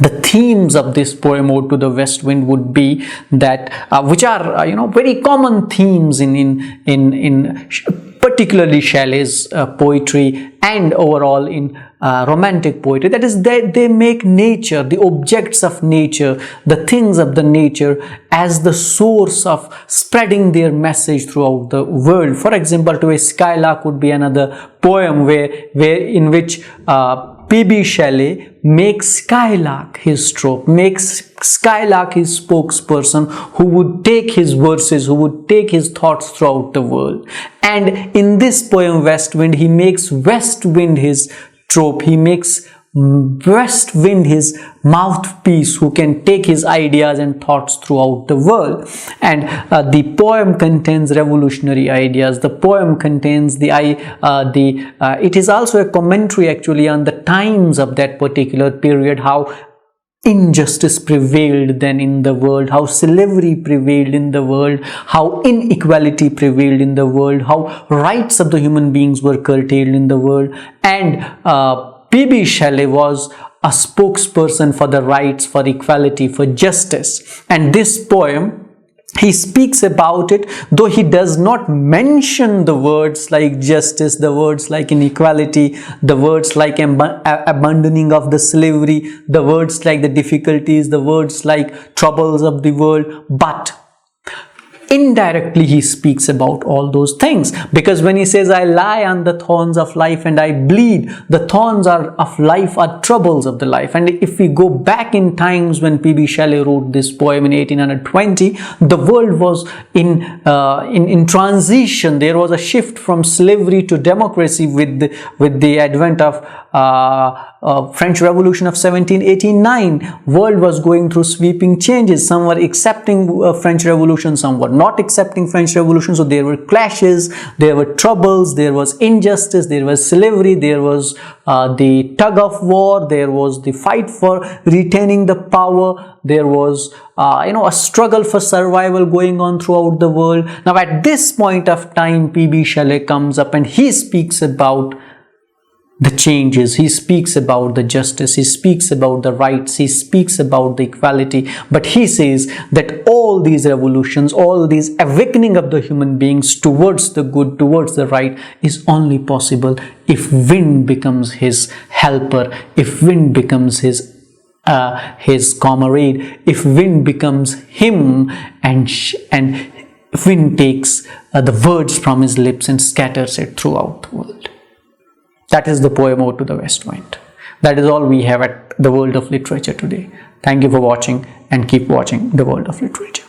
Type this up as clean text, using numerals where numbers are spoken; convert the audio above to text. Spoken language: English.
the themes of this poem, Ode to the West Wind, would be that, which are very common themes in particularly Shelley's poetry and overall in romantic poetry. That is, they make nature, the objects of nature, the things of the nature, as the source of spreading their message throughout the world. For example, to a Sky Lark would be another poem in which P.B. Shelley makes Sky Lark his trope, makes Sky Lark his spokesperson, who would take his verses, who would take his thoughts throughout the world. And in this poem, West Wind, he makes West Wind his trope. He makes West Wind his mouthpiece, who can take his ideas and thoughts throughout the world. And the poem contains revolutionary ideas. The poem contains it is also a commentary actually on the times of that particular period, how injustice prevailed then in the world, how slavery prevailed in the world, how inequality prevailed in the world, how rights of the human beings were curtailed in the world. And P.B. Shelley was a spokesperson for the rights, for equality, for justice. And this poem, he speaks about it, though he does not mention the words like justice, the words like inequality, the words like abandoning of the slavery, the words like the difficulties, the words like troubles of the world, but indirectly he speaks about all those things. Because when he says, I lie on the thorns of life and I bleed, the thorns of life are troubles of the life. And if we go back in times when P.B. Shelley wrote this poem in 1820, the world was in transition. There was a shift from slavery to democracy with the advent of French Revolution of 1789. World was going through sweeping changes. Some were accepting French Revolution, some were not accepting French Revolution. So there were clashes, there were troubles, there was injustice, there was slavery, there was the tug of war, there was the fight for retaining the power, there was a struggle for survival going on throughout the world. Now at this point of time, P.B. Shelley comes up and he speaks about the changes, he speaks about the justice, he speaks about the rights, he speaks about the equality. But he says that all these revolutions, all these awakening of the human beings towards the good, towards the right, is only possible if wind becomes his helper, if wind becomes his comrade, if wind becomes him, and wind takes the words from his lips and scatters it throughout the world. That is the poem Ode to the West Wind. That is all we have at the World of Literature today. Thank you for watching, and keep watching the World of Literature.